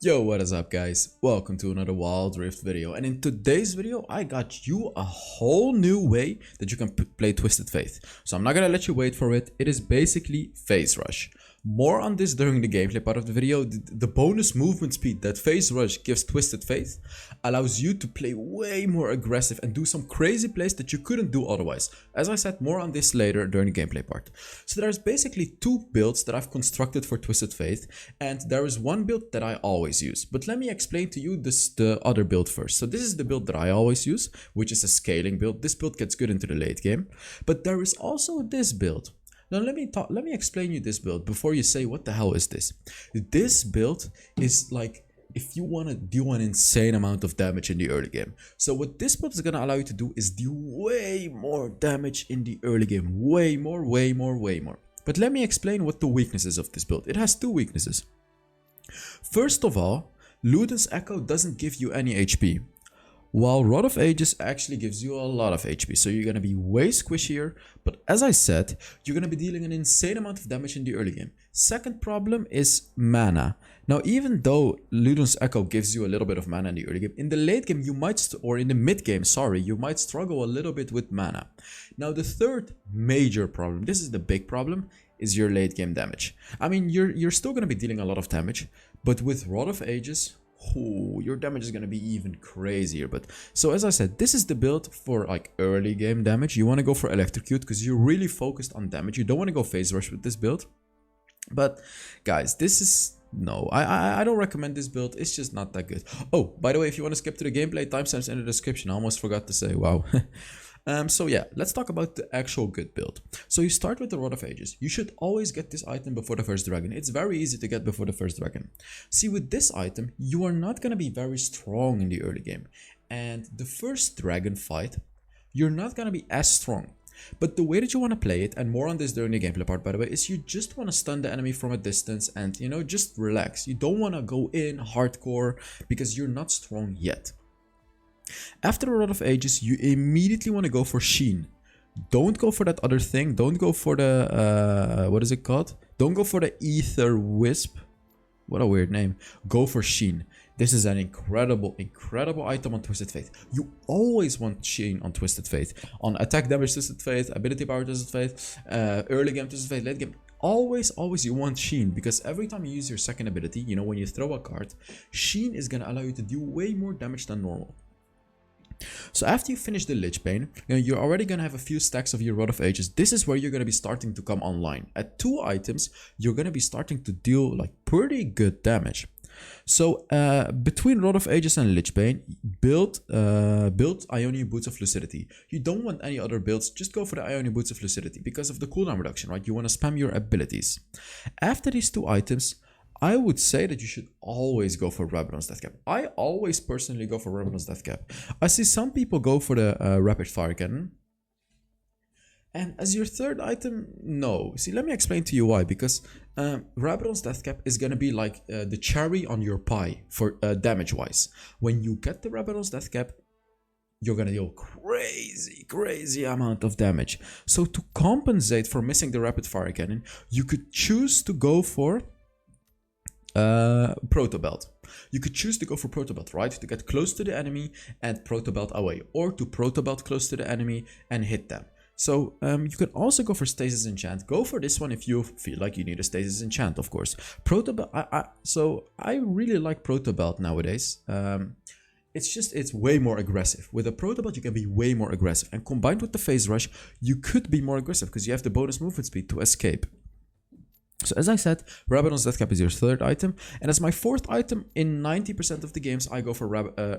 Yo, what is up guys? Welcome to another Wild Rift video, and in today's video I got you a whole new way that you can play Twisted Faith. So I'm not gonna let you wait for it. It is basically Phase Rush. More on this during the gameplay part of the video. The bonus movement speed that Phase Rush gives Twisted Faith allows you to play way more aggressive and do some crazy plays that you couldn't do otherwise. As I said, more on this later during the gameplay part. So there's basically two builds that I've constructed for Twisted Faith, and there is one build that I always use. But let me explain to you the other build first. So this is the build that I always use, which is a scaling build. This build gets good into the late game. But there is also this build. Now let me explain you this build before you say what the hell is this. This build is like if you want to do an insane amount of damage in the early game. So what this build is going to allow you to do is do way more damage in the early game. Way more. But let me explain what the weaknesses of this build. It has two weaknesses. First of all, Luden's Echo doesn't give you any HP, while Rod of Ages actually gives you a lot of HP, so you're gonna be way squishier, but as I said, you're gonna be dealing an insane amount of damage in the early game. Second problem is mana. Now, even though Luden's Echo gives you a little bit of mana in the early game, in the late game you might, or in the mid game, sorry, you might struggle a little bit with mana. Now, the third major problem, this is the big problem, is your late game damage. I mean, you're still gonna be dealing a lot of damage, but with Rod of Ages, ooh, your damage is gonna be even crazier. But so as I said, this is the build for like early game damage. You want to go for Electrocute because you're really focused on damage. You don't want to go Phase Rush with this build. But guys, this is no, I don't recommend this build. It's just not that good. Oh, by the way, if you want to skip to the gameplay, timestamps in the description. I almost forgot to say. Wow. So yeah, let's talk about the actual good build. So you start with the Rod of Ages. You should always get this item before the first dragon. It's very easy to get before the first dragon. See, with this item, you are not going to be very strong in the early game. And the first dragon fight, you're not going to be as strong. But the way that you want to play it, and more on this during the gameplay part by the way, is you just want to stun the enemy from a distance and, you know, just relax. You don't want to go in hardcore because you're not strong yet. After a Rod of Ages, you immediately want to go for Sheen. Don't go for that other thing. Don't go for the, what is it called? Don't go for the Ether Wisp. What a weird name. Go for Sheen. This is an incredible item on Twisted Faith. You always want Sheen on Twisted Faith. On attack damage Twisted Faith, ability power Twisted Faith, early game Twisted Faith, late game. Always you want Sheen, because every time you use your second ability, you know, when you throw a card, Sheen is going to allow you to do way more damage than normal. So after you finish the Lich Bane, you're already going to have a few stacks of your Rod of Ages. This is where you're going to be starting to come online. At 2 items, you're going to be starting to deal like pretty good damage. So between Rod of Ages and Lich Bane, build Ionian Boots of Lucidity. You don't want any other builds, just go for the Ionian Boots of Lucidity because of the cooldown reduction, right? You want to spam your abilities. After these 2 items, I would say that you should always go for Rabadon's Death Cap. I always personally go for Rabadon's Death Cap. I see some people go for the Rapid Fire Cannon. And as your third item, no. See, let me explain to you why. Because Rabadon's Death Cap is going to be like the cherry on your pie for damage-wise. When you get the Rabadon's Death Cap, you're going to deal crazy amount of damage. So to compensate for missing the Rapid Fire Cannon, you could choose to go for Proto Belt. You could choose to go for Proto Belt, right? To get close to the enemy and Proto Belt away, or to Proto Belt close to the enemy and hit them. So you can also go for Stasis Enchant. Go for this one if you feel like you need a Stasis Enchant, of course. Proto Belt. So I really like Proto Belt nowadays. It's way more aggressive. With a Proto Belt, you can be way more aggressive, and combined with the Phase Rush, you could be more aggressive because you have the bonus movement speed to escape. So as I said, Rabadon's Death Cap is your third item, and as my fourth item, in 90% of the games I go for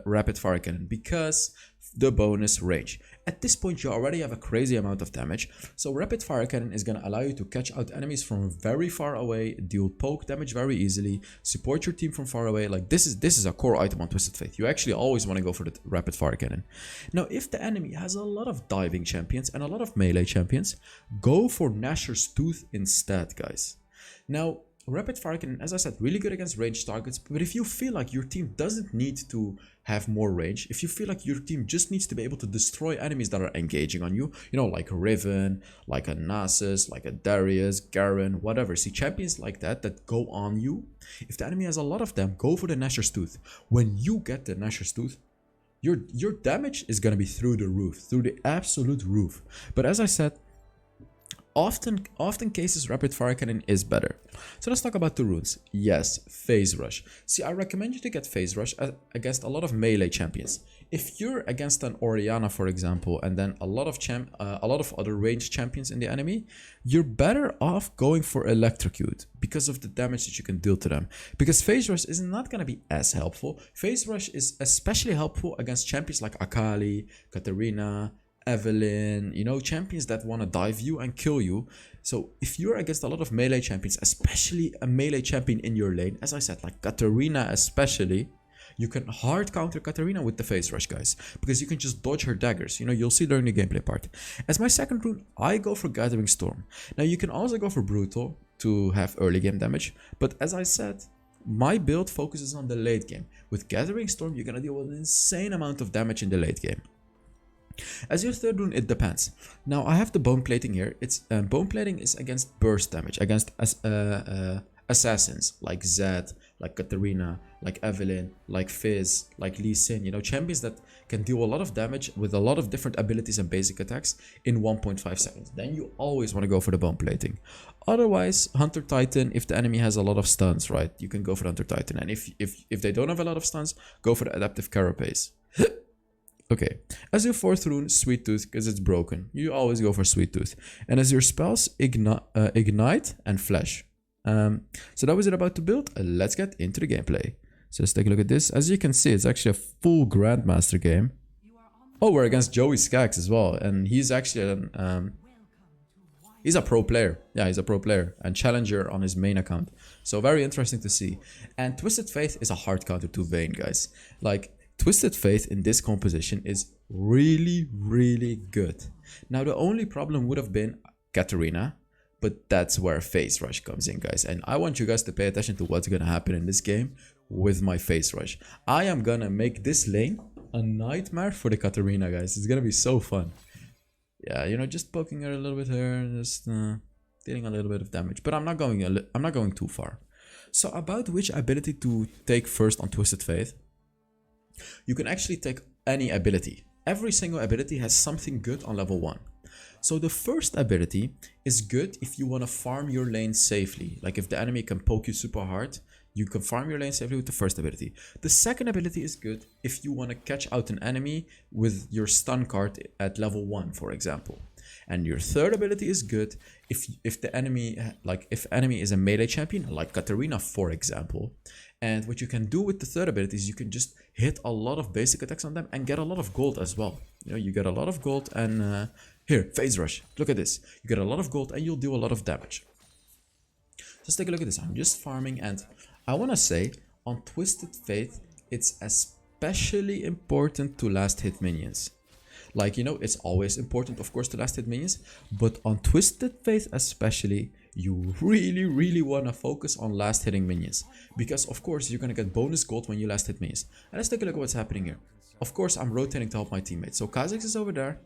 Rapid Fire Cannon because the bonus range. At this point you already have a crazy amount of damage, so Rapid Fire Cannon is going to allow you to catch out enemies from very far away, deal poke damage very easily, support your team from far away. Like this is a core item on Twisted Faith. You actually always want to go for the Rapid Fire Cannon. Now if the enemy has a lot of diving champions and a lot of melee champions, go for Gnasher's Tooth instead, guys. Now, Rapid fire can, as I said, really good against ranged targets. But if you feel like your team doesn't need to have more range, if you feel like your team just needs to be able to destroy enemies that are engaging on you, you know, like a Riven, like a Nasus, like a Darius, Garen, whatever. See, champions like that go on you. If the enemy has a lot of them, go for the Nashor's Tooth. When you get the Nashor's Tooth, your damage is gonna be through the roof, through the absolute roof. But as I said, often cases rapid fire cannon is better. So let's talk about the runes. Yes, phase rush. See, I recommend you to get phase rush against a lot of melee champions. If you're against an Orianna, for example, and then a lot of other ranged champions in the enemy, you're better off going for electrocute because of the damage that you can deal to them. Because phase rush is not going to be as helpful. Phase rush is especially helpful against champions like Akali, Katarina, Evelyn, you know, champions that want to dive you and kill you. So if you're against a lot of melee champions, especially a melee champion in your lane, as I said, like Katarina especially, you can hard counter Katarina with the phase rush, guys, because you can just dodge her daggers. You know, you'll see during the gameplay part. As my second rune, I go for Gathering Storm. Now you can also go for Brutal to have early game damage, but as I said, my build focuses on the late game. With Gathering Storm, you're gonna deal with an insane amount of damage in the late game. As your third rune, it depends. Now I have the bone plating here. It's bone plating is against burst damage, against assassins like Zed, like Katarina, like Evelyn, like Fizz, like Lee Sin. You know, champions that can deal a lot of damage with a lot of different abilities and basic attacks in 1.5 seconds. Then you always want to go for the bone plating. Otherwise, Hunter Titan, if the enemy has a lot of stuns, right, you can go for Hunter Titan. And if they don't have a lot of stuns, go for the adaptive carapace. Okay, as your fourth rune, Sweet Tooth, because it's broken. You always go for Sweet Tooth. And as your spells, Ignite and Flash. So that was it about the build. Let's get into the gameplay. So let's take a look at this. As you can see, it's actually a full Grandmaster game. Oh, we're against Joey Skaggs as well. And he's actually he's a pro player. Yeah, he's a pro player and challenger on his main account. So very interesting to see. And Twisted Faith is a hard counter to Vayne, guys. Like, Twisted Faith in this composition is really, really good. Now, the only problem would have been Katarina, but that's where Phase Rush comes in, guys. And I want you guys to pay attention to what's going to happen in this game with my Phase Rush. I am going to make this lane a nightmare for the Katarina, guys. It's going to be so fun. Yeah, you know, just poking her a little bit here, just dealing a little bit of damage. But I'm not going too far. So about which ability to take first on Twisted Faith. You can actually take any ability. Every single ability has something good on level 1. So the first ability is good if you want to farm your lane safely. Like if the enemy can poke you super hard, you can farm your lane safely with the first ability. The second ability is good if you want to catch out an enemy with your stun card at level 1, for example. And your third ability is good if the enemy, like if enemy is a melee champion, like Katarina, for example. And what you can do with the third ability is you can just hit a lot of basic attacks on them and get a lot of gold as well. You know, you get a lot of gold and here, Phase Rush. Look at this. You get a lot of gold and you'll do a lot of damage. Let's take a look at this. I'm just farming, and I want to say on Twisted Faith, it's especially important to last hit minions. Like, you know, it's always important, of course, to last hit minions, but on Twisted Faith especially, you really want to focus on last hitting minions. Because, of course, you're going to get bonus gold when you last hit minions. And let's take a look at what's happening here. Of course, I'm rotating to help my teammates. So Kha'Zix is over there.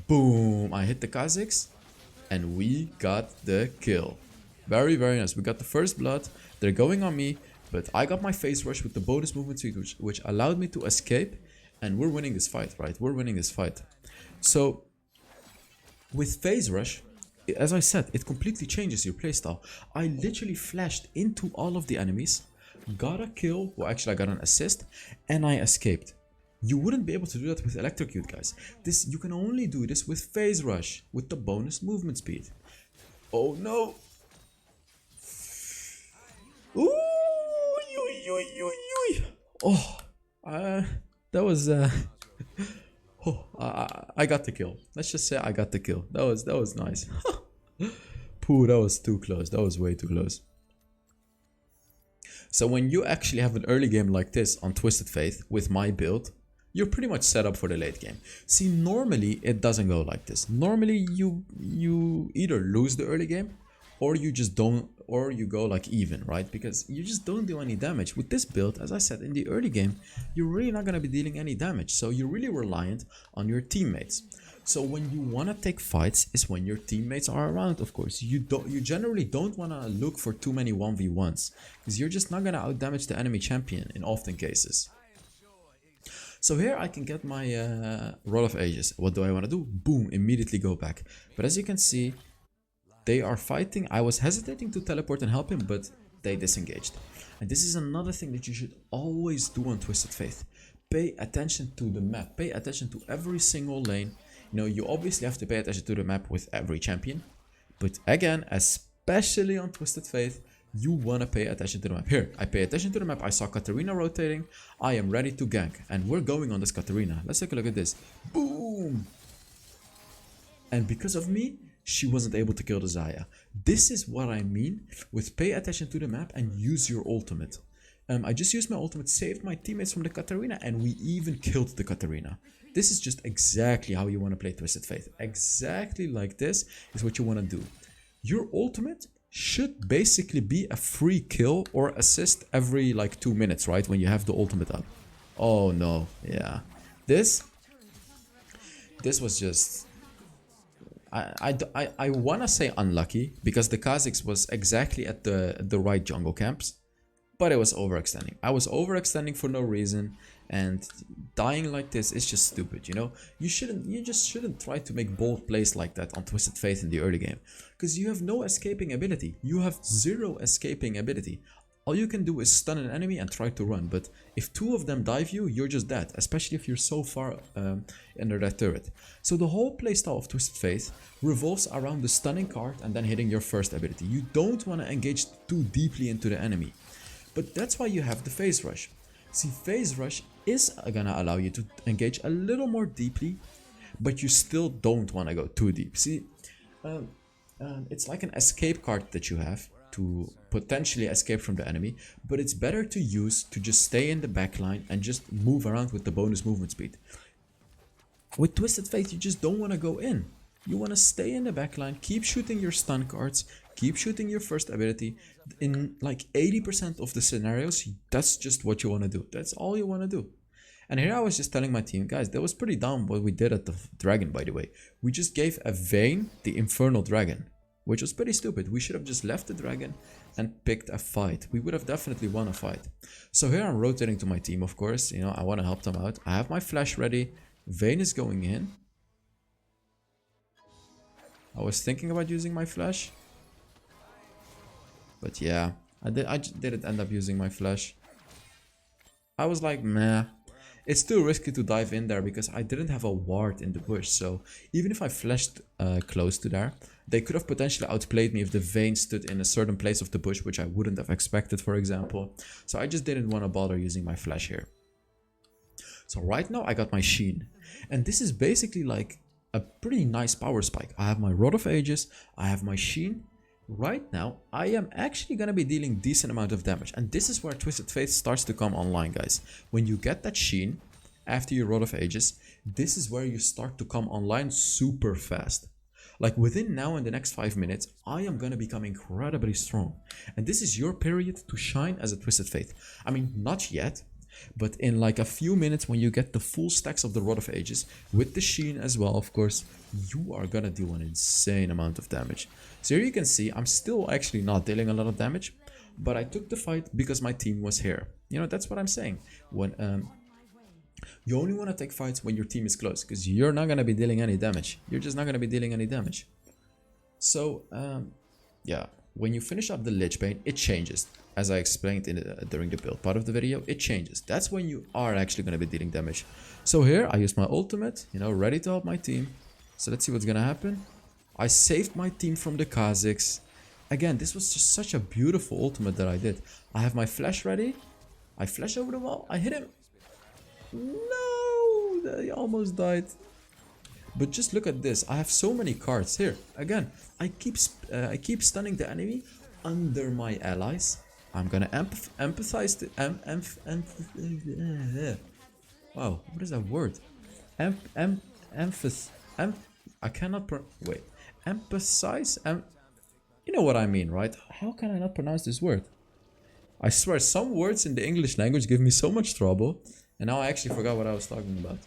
Boom! I hit the Kha'Zix, and we got the kill. Very nice. We got the first blood. They're going on me, but I got my Phase Rush with the bonus movement speed, which allowed me to escape. And we're winning this fight, right? We're winning this fight. So, with Phase Rush, as I said, it completely changes your playstyle. I literally flashed into all of the enemies, got a kill, well actually I got an assist, and I escaped. You wouldn't be able to do that with Electrocute, guys. You can only do this with Phase Rush, with the bonus movement speed. Oh no! Ooh! Oh! That was I got the kill. Let's just say I got the kill. That was nice. Pooh, that was too close. That was way too close. So when you actually have an early game like this on Twisted Faith with my build, you're pretty much set up for the late game. See, normally it doesn't go like this. Normally you either lose the early game or you just don't, or you go like even, right? Because you just don't do any damage. With this build, as I said in the early game, you're really not going to be dealing any damage, so you're really reliant on your teammates. So when you want to take fights is when your teammates are around, of course. You generally don't want to look for too many 1v1s, because you're just not going to outdamage the enemy champion in often cases. So here I can get my Rod of Ages. What do I want to do? Boom, immediately go back. But as you can see, they are fighting. I was hesitating to teleport and help him, but they disengaged. And this is another thing that you should always do on Twisted Faith. Pay attention to the map. Pay attention to every single lane. You know, you obviously have to pay attention to the map with every champion. But again, especially on Twisted Faith, you want to pay attention to the map. Here, I pay attention to the map. I saw Katarina rotating. I am ready to gank. And we're going on this Katarina. Let's take a look at this. Boom! And because of me, she wasn't able to kill the Xayah. This is what I mean with pay attention to the map and use your ultimate. I just used my ultimate, saved my teammates from the Katarina, and we even killed the Katarina. This is just exactly how you want to play Twisted Faith. Exactly like this is what you want to do. Your ultimate should basically be a free kill or assist every like 2 minutes, right? When you have the ultimate up. Oh no, yeah. This was just... I want to say unlucky, because the Kha'Zix was exactly at the right jungle camps. But it was overextending. I was overextending for no reason, and dying like this is just stupid, you know? You just shouldn't try to make bold plays like that on Twisted Faith in the early game, because you have no escaping ability. You have zero escaping ability. All you can do is stun an enemy and try to run, but if 2 of them dive you, you're just dead, especially if you're so far under that turret. So the whole playstyle of Twisted Faith revolves around the stunning card and then hitting your first ability. You don't want to engage too deeply into the enemy. But that's why you have the phase rush. See, phase rush is gonna allow you to engage a little more deeply, but you still don't want to go too deep. See, it's like an escape card that you have to potentially escape from the enemy, but it's better to use to just stay in the backline and just move around with the bonus movement speed. With Twisted Faith, you just don't want to go in. You want to stay in the backline, keep shooting your stun cards, keep shooting your first ability. In like 80% of the scenarios, that's just what you want to do. That's all you want to do. And here I was just telling my team, guys, that was pretty dumb what we did at the dragon, by the way. We just gave a Vayne the Infernal Dragon, which was pretty stupid. We should have just left the dragon and picked a fight. We would have definitely won a fight. So here I'm rotating to my team, of course. You know, I want to help them out. I have my flash ready. Vayne is going in. I was thinking about using my flash, but yeah, I didn't end up using my flash. I was like, meh, it's too risky to dive in there because I didn't have a ward in the bush. So even if I flashed close to there, they could have potentially outplayed me if the Vayne stood in a certain place of the bush, which I wouldn't have expected, for example. So I just didn't want to bother using my flash here. So right now I got my Sheen, and this is basically like a pretty nice power spike. I have my Rod of Ages, I have my Sheen. Right now, I am actually going to be dealing decent amount of damage. And this is where Twisted Faith starts to come online, guys. When you get that Sheen, after your Rod of Ages, this is where you start to come online super fast. Like within now and the next 5 minutes, I am going to become incredibly strong. And this is your period to shine as a Twisted Faith. I mean, not yet. But in like a few minutes, when you get the full stacks of the Rod of Ages, with the Sheen as well, of course, you are gonna do an insane amount of damage. So here you can see, I'm still actually not dealing a lot of damage, but I took the fight because my team was here. You know, that's what I'm saying. When you only want to take fights when your team is close, because you're not gonna be dealing any damage. You're just not gonna be dealing any damage. So, yeah, when you finish up the Lich Bane, it changes. As I explained during the build part of the video, it changes. That's when you are actually going to be dealing damage. So here, I use my ultimate, you know, ready to help my team. So let's see what's going to happen. I saved my team from the Kha'Zix. Again, this was just such a beautiful ultimate that I did. I have my flash ready. I flash over the wall. I hit him. No! He almost died. But just look at this. I have so many cards here. Again, I keep stunning the enemy under my allies. I'm gonna empathize to wow, what is that word? I cannot wait. Emphasize You know what I mean, right? How can I not pronounce this word? I swear, some words in the English language give me so much trouble. And now I actually forgot what I was talking about.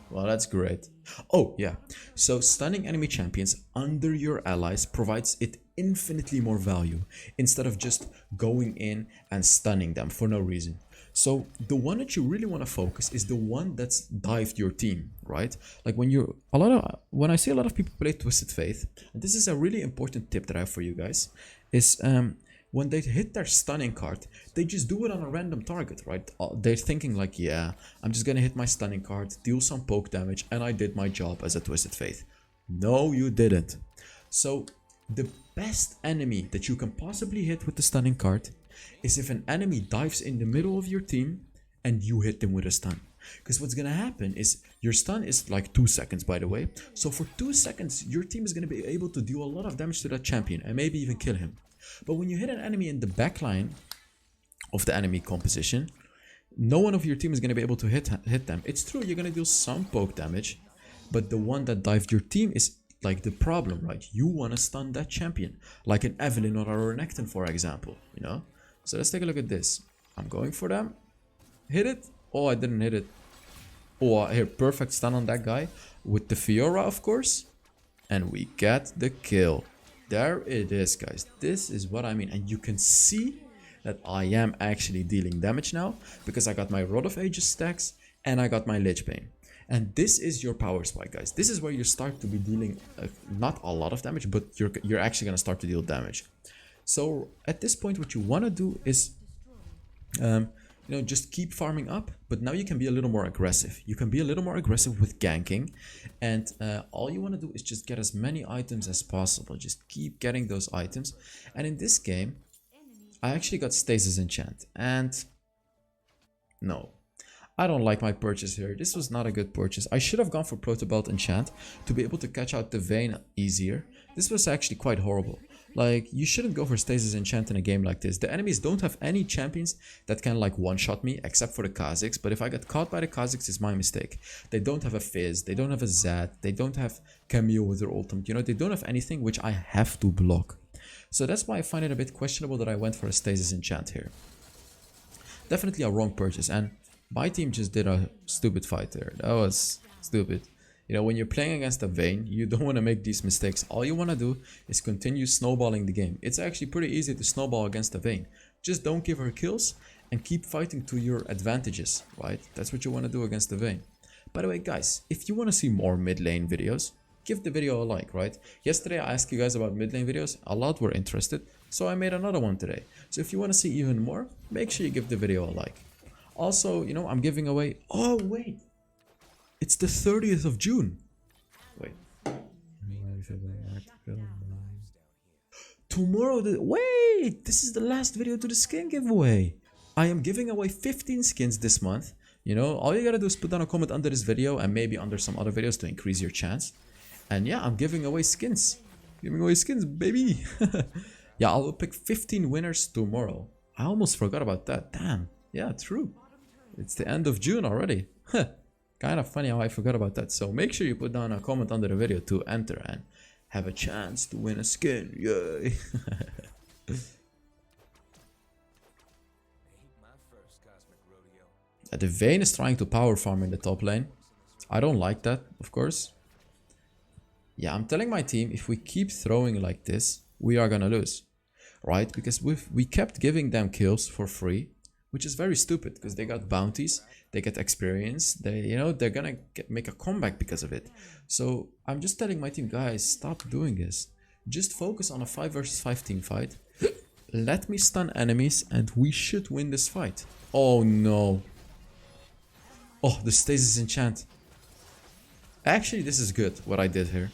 Well, that's great. Oh, yeah. So stunning enemy champions under your allies provides it infinitely more value instead of just going in and stunning them for no reason. So the one that you really want to focus is the one that's dived your team, right? Like when I see a lot of people play Twisted Faith, and this is a really important tip that I have for you guys, is when they hit their stunning card, they just do it on a random target, right? They're thinking like, yeah, I'm just gonna hit my stunning card, deal some poke damage, and I did my job as a Twisted Faith. No, you didn't. So the best enemy that you can possibly hit with the stunning card is if an enemy dives in the middle of your team and you hit them with a stun. Because what's gonna happen is your stun is like 2 seconds, by the way. So for 2 seconds, your team is gonna be able to do a lot of damage to that champion and maybe even kill him. But when you hit an enemy in the backline of the enemy composition, no one of your team is going to be able to hit them. It's true, you're going to deal some poke damage, but the one that dived your team is like the problem, right? You want to stun that champion, like an Evelyn or a Renekton, for example, you know? So let's take a look at this. I'm going for them. Hit it. Oh, I didn't hit it. Oh, here, perfect stun on that guy with the Fiora, of course. And we get the kill. There it is, guys. This is what I mean. And you can see that I am actually dealing damage now because I got my Rod of Ages stacks and I got my Lich Bane. And this is your power spike, guys. This is where you start to be dealing not a lot of damage, but you're actually going to start to deal damage. So at this point, what you want to do is you know, just keep farming up, but now you can be a little more aggressive. You can be a little more aggressive with ganking, and all you want to do is just get as many items as possible. Just keep getting those items. And in this game, I actually got Stasis Enchant, and no, I don't like my purchase here. This was not a good purchase. I should have gone for Protobelt Enchant to be able to catch out the Vayne easier. This was actually quite horrible. Like, you shouldn't go for Stasis Enchant in a game like this. The enemies don't have any champions that can like one-shot me except for the Kha'Zix. But if I get caught by the Kha'Zix, it's my mistake. They don't have a Fizz, they don't have a Zed, they don't have Camille with their ultimate. You know, they don't have anything which I have to block. So that's why I find it a bit questionable that I went for a Stasis Enchant here. Definitely a wrong purchase, and my team just did a stupid fight there. That was stupid. You know, when you're playing against a Vayne, you don't want to make these mistakes. All you want to do is continue snowballing the game. It's actually pretty easy to snowball against a Vayne. Just don't give her kills and keep fighting to your advantages, right? That's what you want to do against the Vayne. By the way, guys, if you want to see more mid lane videos, give the video a like, right? Yesterday I asked you guys about mid lane videos. A lot were interested, so I made another one today. So if you want to see even more, make sure you give the video a like. Also, you know, I'm giving away... Oh, wait! It's the 30th of June. Wait. Tomorrow, wait! This is the last video to the skin giveaway. I am giving away 15 skins this month. You know, all you gotta do is put down a comment under this video and maybe under some other videos to increase your chance. And yeah, I'm giving away skins. Giving away skins, baby. Yeah, I will pick 15 winners tomorrow. I almost forgot about that. Damn. Yeah, true. It's the end of June already. Kind of funny how I forgot about that. So make sure you put down a comment under the video to enter and have a chance to win a skin. Yay. The Vayne is trying to power farm in the top lane. I don't like that, of course. Yeah, I'm telling my team, if we keep throwing like this, we are gonna lose. Right? Because we kept giving them kills for free, which is very stupid because they got bounties, they get experience, they're gonna make a comeback because of it. So I'm just telling my team, guys, stop doing this. Just focus on a 5 versus 5 team fight. Let me stun enemies and we should win this fight. Oh no. Oh, the Stasis Enchant. Actually, this is good what I did here.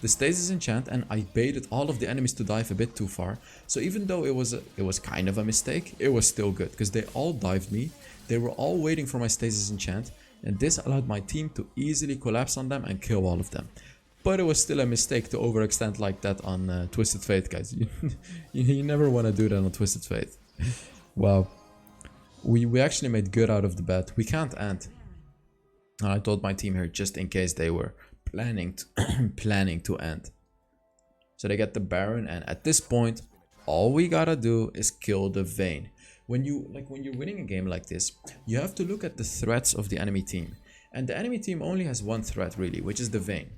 The Stasis Enchant, and I baited all of the enemies to dive a bit too far. So even though it was kind of a mistake, it was still good because they all dived me. They were all waiting for my Stasis Enchant, and this allowed my team to easily collapse on them and kill all of them. But it was still a mistake to overextend like that on Twisted Fate, guys. You never want to do that on Twisted Fate. Wow. We actually made good out of the bet. We can't end. And I told my team here just in case they were planning to end. So they get the Baron, and at this point, all we gotta do is kill the Vayne. When you're winning a game like this, you have to look at the threats of the enemy team. And the enemy team only has one threat really, which is the Vayne.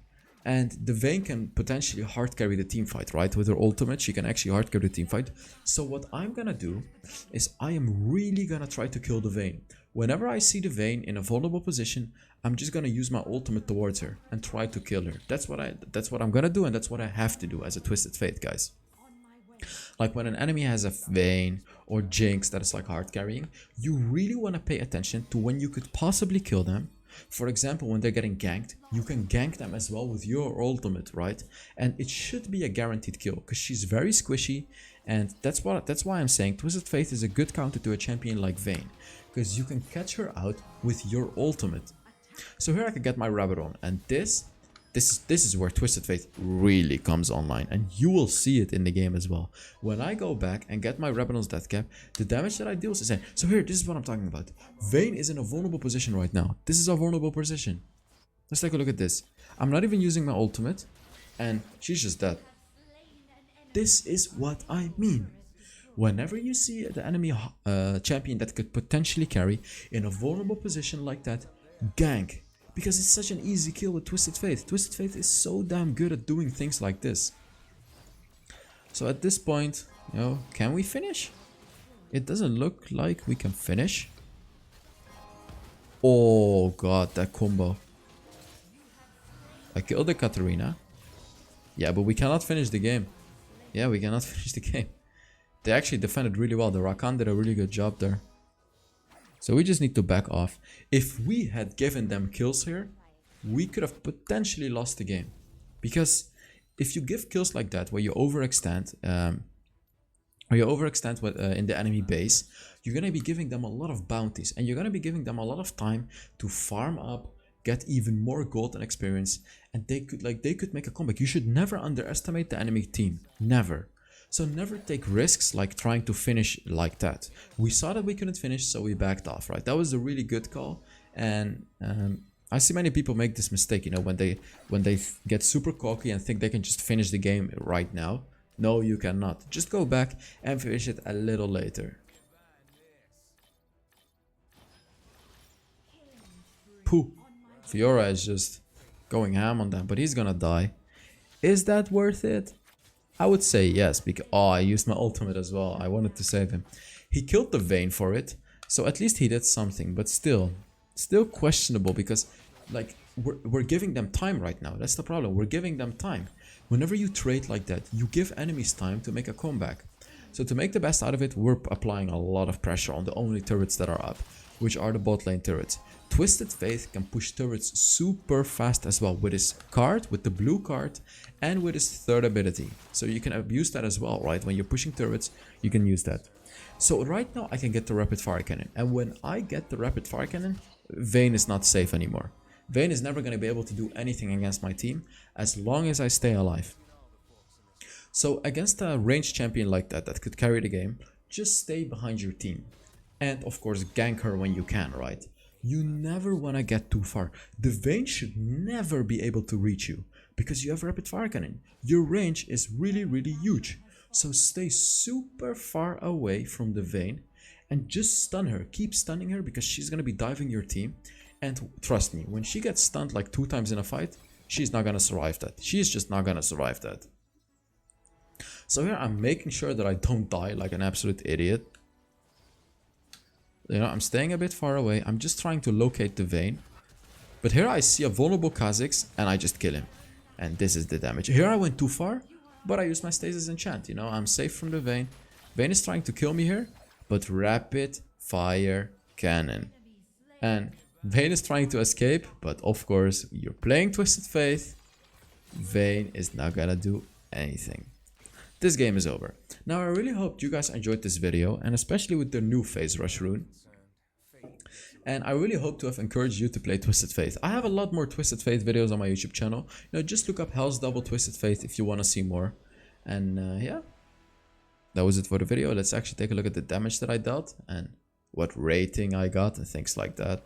And the Vayne can potentially hard carry the team fight, right? With her ultimate, she can actually hard carry the team fight. So what I'm gonna do is I am really gonna try to kill the Vayne. Whenever I see the Vayne in a vulnerable position, I'm just gonna use my ultimate towards her and try to kill her. That's what I'm gonna do, and that's what I have to do as a Twisted Fate, guys. Like when an enemy has a Vayne or Jinx that is like hard carrying, you really want to pay attention to when you could possibly kill them. For example, when they're getting ganked, you can gank them as well with your ultimate, right? And it should be a guaranteed kill because she's very squishy, and that's why I'm saying Twisted Fate is a good counter to a champion like Vayne, because you can catch her out with your ultimate. So here I can get my rabbit on, and this is where Twisted Fate really comes online, and you will see it in the game as well. When I go back and get my Rabadon's death cap, the damage that I deal is insane. So here, this is what I'm talking about. Vayne is in a vulnerable position right now. This is a vulnerable position. Let's take a look at this. I'm not even using my ultimate, and she's just dead. This is what I mean. Whenever you see the enemy champion that could potentially carry in a vulnerable position like that, gank. Because it's such an easy kill with Twisted Fate. Twisted Fate is so damn good at doing things like this. So at this point, you know, can we finish? It doesn't look like we can finish. Oh god, that combo. I killed the Katarina. Yeah, but we cannot finish the game. Yeah, we cannot finish the game. They actually defended really well. The Rakan did a really good job there. So we just need to back off. If we had given them kills here, we could have potentially lost the game. Because if you give kills like that, where you overextend, in the enemy base, you're going to be giving them a lot of bounties. And you're going to be giving them a lot of time to farm up, get even more gold and experience. And they could make a comeback. You should never underestimate the enemy team. Never. So never take risks like trying to finish like that. We saw that we couldn't finish, so we backed off, right? That was a really good call. And I see many people make this mistake, you know, when they get super cocky and think they can just finish the game right now. No, you cannot. Just go back and finish it a little later. Pooh. Fiora is just going ham on them, but he's gonna die. Is that worth it? I would say yes, because I used my ultimate as well. I wanted to save him. He killed the Vayne for it, so at least he did something, but still questionable, because like we're giving them time right now. That's the problem. We're giving them time. Whenever you trade like that, you give enemies time to make a comeback. So to make the best out of it, we're applying a lot of pressure on the only turrets that are up, which are the bot lane turrets. Twisted Fate can push turrets super fast as well with his card, with the blue card, and with his third ability. So you can abuse that as well, right? When you're pushing turrets, you can use that. So right now I can get the rapid fire cannon, and when I get the rapid fire cannon, Vayne is not safe anymore. Vayne is never going to be able to do anything against my team as long as I stay alive. So against a ranged champion like that could carry the game, just stay behind your team. And of course gank her when you can, right? You never want to get too far. The Vayne should never be able to reach you because you have rapid fire cannon. Your range is really huge. So stay super far away from the Vayne and just stun her. Keep stunning her because she's going to be diving your team. And trust me, when she gets stunned like 2 times in a fight, she's not going to survive that. She's just not going to survive that. So here I'm making sure that I don't die like an absolute idiot. You know, I'm staying a bit far away. I'm just trying to locate the Vayne. But here I see a vulnerable Kha'Zix and I just kill him. And this is the damage. Here I went too far, but I used my stasis enchant. You know, I'm safe from the Vayne. Vayne is trying to kill me here, but rapid fire cannon. And Vayne is trying to escape, but of course, you're playing Twisted Fate. Vayne is not gonna do anything. This game is over. Now I really hope you guys enjoyed this video, and especially with the new Phase Rush rune. And I really hope to have encouraged you to play Twisted Fate. I have a lot more Twisted Fate videos on my YouTube channel. You know, just look up HellsDevil Twisted Fate if you want to see more. And yeah, that was it for the video. Let's actually take a look at the damage that I dealt and what rating I got and things like that.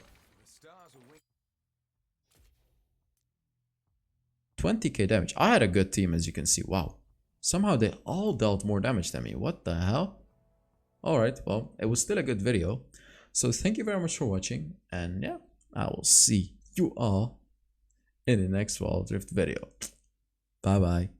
20k damage. I had a good team, as you can see. Wow. Somehow they all dealt more damage than me. What the hell? Alright, well, it was still a good video. So thank you very much for watching. And yeah, I will see you all in the next Wild Rift video. Bye bye.